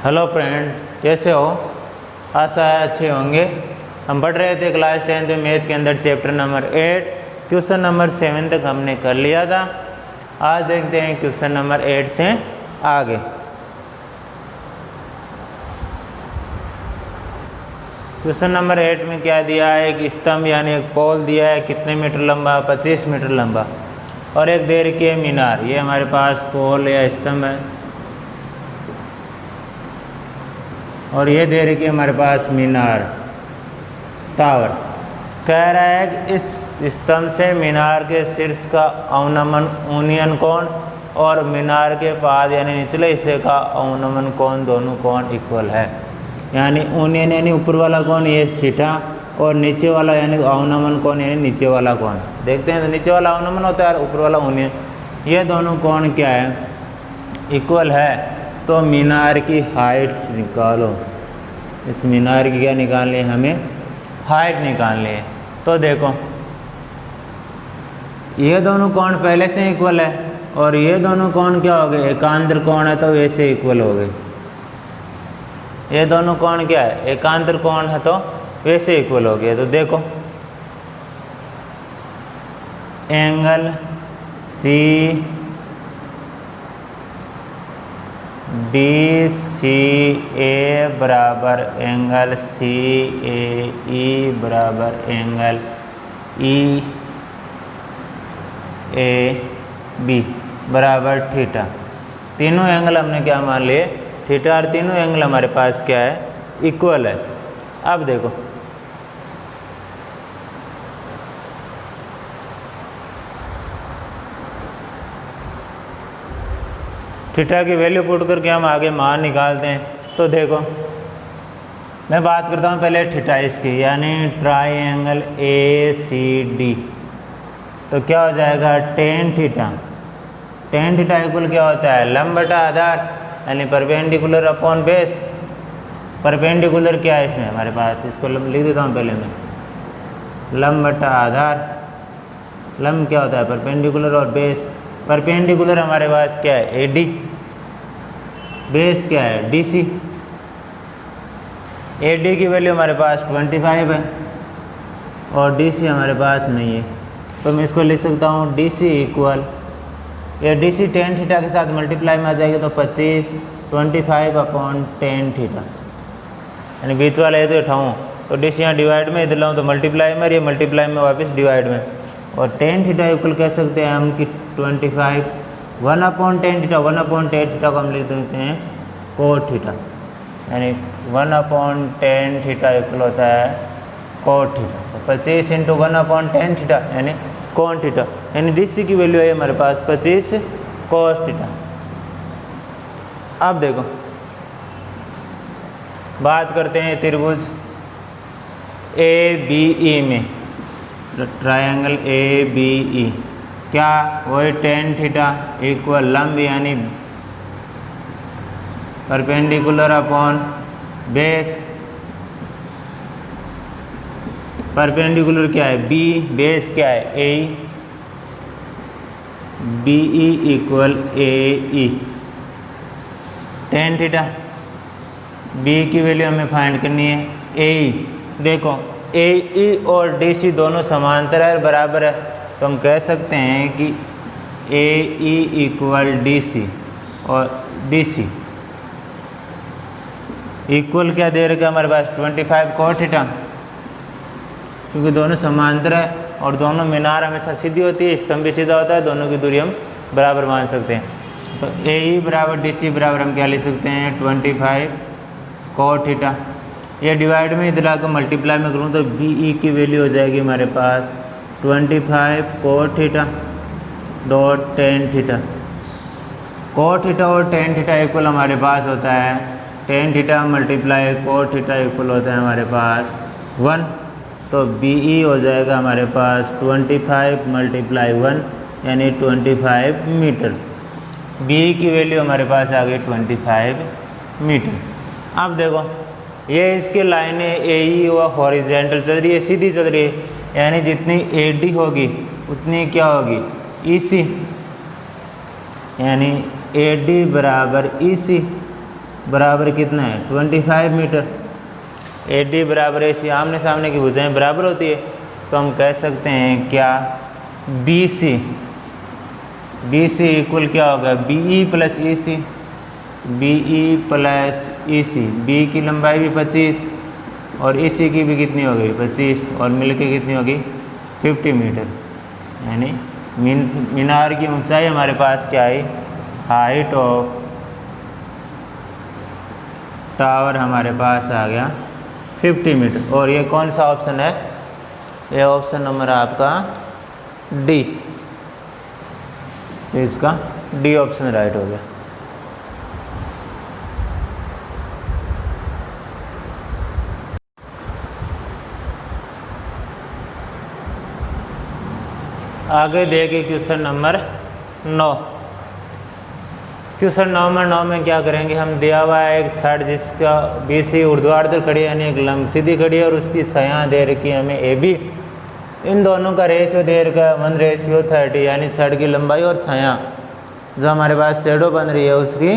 Hello friend, कैसे हो? आशा है अच्छे होंगे। हम पढ़ रहे थे क्लास 10 मैथ के अंदर चैप्टर नंबर 8 क्वेश्चन नंबर 7 तक हमने कर लिया था। आज देखते हैं क्वेश्चन नंबर 8 से आगे। क्वेश्चन नंबर 8 में क्या दिया है? एक स्तंभ यानी एक पोल दिया है, कितने मीटर लंबा? 25 मीटर लंबा। और एक देर के मीनार, ये हमारे पास पोल या स्तंभ है, और ये दे रही कि हमारे पास मीनार टावर। कह रहा है कि इस स्तंभ से मीनार के शीर्ष का अवनमन यूनियन कोण और मीनार के पाद यानी निचले हिस्से का अवनमन कोण, दोनों कोण इक्वल है। यानी यूनियन यानी ऊपर वाला कोण ये थीटा, और नीचे वाला यानी अवनमन कोण यानी नीचे वाला कोण। देखते हैं तो नीचे वाला अवनमन होता है और ऊपर वाला यूनियन, ये दोनों कोण क्या है? इक्वल है। तो मीनार की हाइट निकालो। इस मीनार की क्या निकालनी है? हमें हाइट निकालनी है। तो देखो, ये दोनों कोण पहले से इक्वल है, और ये दोनों कोण क्या हो गए? एकांतर कोण है, तो वैसे इक्वल हो गए। ये दोनों कोण क्या है? एकांतर कोण है, तो वैसे इक्वल हो गए। तो देखो, एंगल सी BCA बराबर एंगल CAE बराबर एंगल EAB बराबर थीटा। तीनों एंगल हमने क्या मान लिए? थीटा। और तीनों एंगल हमारे पास क्या है? इक्वल है। अब देखो, थीटा की वैल्यू पुट करके हम आगे मान निकालते हैं। तो देखो, मैं बात करता हूँ पहले थीटा इसकी, यानी ट्राइंगल ACD। तो क्या हो जाएगा? Tan theta. Tan theta equal क्या होता है? लंब बटा आधार, यानी परपेंडिकुलर अपॉन बेस। परपेंडिकुलर क्या है इसमें हमारे पास? इसको लिख देता हूँ पहले मैं, लंब बटा आधार। लंब क्या होता है? परपेंडिकुलर, और बेस परपेंडिकुलर हमारे पास क्या है? AD। बेस क्या है? DC। AD की वैल्यू हमारे पास 25 है, और DC हमारे पास नहीं है। तो मैं इसको लिख सकता हूँ DC इक्वल, ये DC टेन थीटा के साथ मल्टीप्लाई में आ जाएगी, तो 25 अपॉन टेन थीटा, यानी बीच वाला ये तो उठाऊँ तो DC यहाँ डिवाइड में, इधर लाऊँ तो मल्टीप्लाई में, और ये मल्टीप्लाई में वापस डिवाइड में। और टेन थीटा इक्वल कह सकते हैं हम कि 25 1 upon tan theta. 1 upon tan theta को हम लिख देते हैं कोट थीटा, यानी 1 अपॉन टेन थीटा इक्वल होता है कोट थीटा। तो 25 इंटू 1 अपॉन टेन थीटा यानी कोण थीटा, यानी DC की वैल्यू है हमारे पास 25 कोस थीटा। अब देखो, बात करते हैं त्रिभुज ABE में, ट्रायंगल ABE क्या? वही टेन थीटा इक्वल लंब यानी परपेंडिकुलर अपॉन बेस। परपेंडिकुलर क्या है? B, बेस क्या है? AE। BE equal AE। Tan theta, B की वैल्यू हमें फाइंड करनी है। AE देखो, AE और DC दोनों समांतर है, बराबर है। तो हम कह सकते हैं कि AE इक्वल DC, और DC इक्वल क्या दे रखा हमारे पास? 25 कोट थीटा, क्योंकि दोनों समांतर है, और दोनों मीनार हमेशा सीधी होती है, स्तंभ भी सीधा होता है, दोनों की दूरी हम बराबर मान सकते हैं। तो AE बराबर DC बराबर हम क्या लिख सकते हैं? 25 कोट थीटा। ये डिवाइड में इधर आकर मल्टीप्लाई में करूँ तो BE की वैल्यू हो जाएगी हमारे पास 25 cot theta dot tan theta. Cot theta और टेन थीटा इक्वल हमारे पास होता है tan theta multiply cot theta equal होता है हमारे पास 1। तो BE हो जाएगा हमारे पास 25 मल्टीप्लाई 1 यानी 25 मीटर। BE की वैल्यू हमारे पास आ गई 25 मीटर। अब देखो, ये इसके लाइनें AE और हॉरिजेंटल चल रही है, सीधी चल रही है, यानी जितनी AD होगी उतनी क्या होगी? EC, यानी AD बराबर EC। बराबर कितना है 25 मीटर। AD बराबर AC, आमने सामने की भुजाएं बराबर होती है, तो हम कह सकते हैं क्या BC इक्वल क्या होगा BE plus EC, BE plus EC। B की लंबाई भी 25 और EC की भी कितनी हो गई 25 और मिलके कितनी होगी 50 मीटर। यानी मीनार की ऊंचाई हमारे पास क्या आई, हाइट ऑफ टावर हमारे पास आ गया 50 मीटर। और ये कौन सा ऑप्शन है, ये ऑप्शन नंबर आपका D, तो इसका D ऑप्शन राइट हो गया। आगे देखिए क्वेश्चन नंबर 9। क्वेश्चन नंबर 9 में क्या करेंगे, हम दिया हुआ है एक छड़ जिसका BC ऊर्ध्वाधर खड़ी है यानी एक लंब सीधी खड़ी है और उसकी छाया दे रखी है हमें AB। इन दोनों का रेशियो दे रखा है 1:30, यानी छड़ की लंबाई और छाया जो हमारे पास शेडो बन रही है उसकी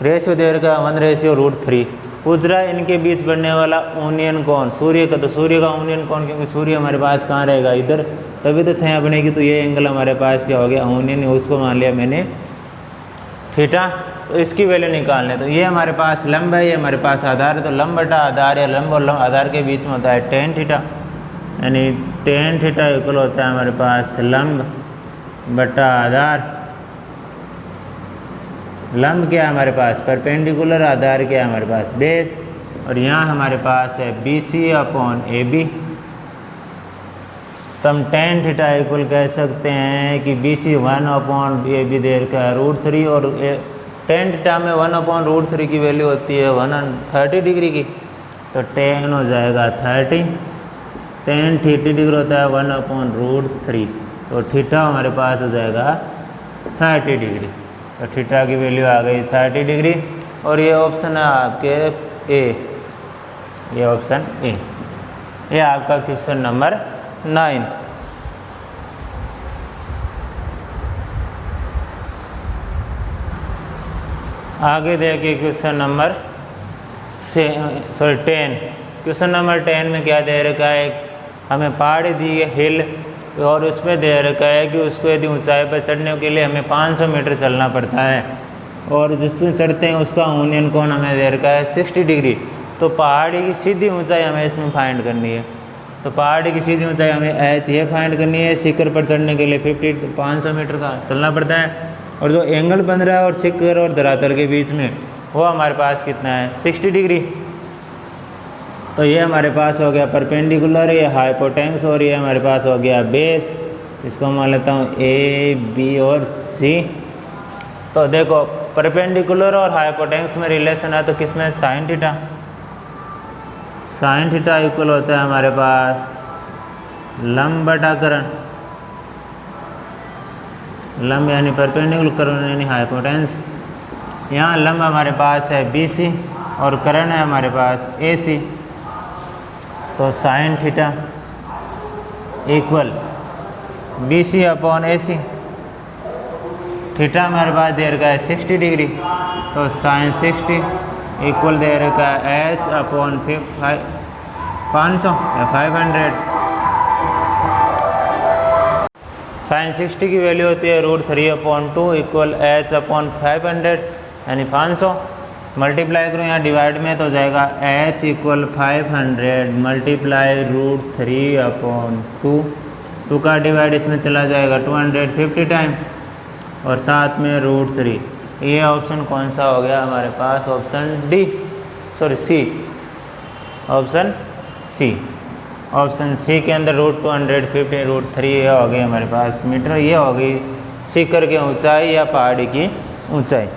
रेशियो दे रखा है 1:√3। पूछ रहा है इनके बीच बनने वाला यूनियन कोण, सूर्य का, तो सूर्य का यूनियन कोण, क्योंकि सूर्य हमारे पास कहाँ रहेगा इधर, तभी तो छाया बनेगी, तो ये एंगल हमारे पास क्या हो गया यूनियन, उसको मान लिया मैंने थीटा। तो इसकी वैल्यू निकालने, तो ये हमारे पास लंब है, ये हमारे पास आधार है, तो लंब बटा आधार या लंब और आधार के बीच में होता है tan थीटा, यानी tan थीटा इक्वल होता है हमारे पास लंब बटा आधार। लंब क्या है हमारे पास परपेंडिकुलर, आधार क्या है हमारे पास बेस, और यहाँ हमारे पास है BC अपॉन AB। तो हम tan थीटा इक्वल कह सकते हैं कि BC 1/AB देर का √3, और tan थीटा में 1/√3 की वैल्यू होती है 130 डिग्री की, तो tan हो जाएगा 30, tan 30 डिग्री होता है 1/√3, तो थीटा हमारे पास हो जाएगा 30 डिग्री। तो थीटा की वैल्यू आ गई 30 डिग्री, और ये ऑप्शन है आपके ए, ये ऑप्शन ए, ये आपका क्वेश्चन नंबर 9। आगे देखिए क्वेश्चन नंबर 10। क्वेश्चन नंबर 10 में क्या दे रखा है, हमें पहाड़ी दी है हिल, और उसमें दे रखा है कि उसको यदि ऊंचाई पर चढ़ने के लिए हमें 500 मीटर चलना पड़ता है, और जिसमें चढ़ते हैं उसका यूनियन कोण हमें दे रखा है 60 डिग्री। तो पहाड़ी की सीधी ऊंचाई हमें इसमें फाइंड करनी है, तो पहाड़ी की सीधी ऊंचाई हमें H ये फाइंड करनी है। शिखर पर चढ़ने के लिए 500 मीटर का चलना पड़ता है, और जो एंगल बन रहा है और शिखर और धरातल के बीच में वो हमारे पास कितना है 60 डिग्री। तो ये हमारे पास हो गया परपेंडिकुलर, ये हाइपोटेन्यूस, और ये हमारे पास हो गया बेस। इसको मान लेता हूँ A, B और C। तो देखो परपेंडिकुलर और हाइपोटेन्यूस में रिलेशन है, तो किसमें sine theta, sine theta equal होता है हमारे पास लंब बटा करण, लंब यानी परपेंडिकुलर, करण यानी हाइपोटेन्यूस। यहाँ लंब हमारे पास है BC और करण है हमारे पास AC, तो sine theta equal BC upon AC। Theta हमारे पास दे रखा है 60 डिग्री, तो साइन 60 इक्वल दे रखा है H अपॉन 500 या 500। साइन 60 की वैल्यू होती है √3/2 इक्वल H अपॉन 500 यानी 500। मल्टीप्लाई करूँ यहाँ डिवाइड में, तो जाएगा H इक्वल 500 मल्टीप्लाई √3/2, 2 का डिवाइड इसमें चला जाएगा 250 टाइम, और साथ में √3। ये ऑप्शन कौन सा हो गया हमारे पास, option C, option C। Option C के अंदर √250 √3 ये हो गई हमारे पास मीटर, ये हो गई शिखर की ऊंचाई या पहाड़ी की ऊंचाई।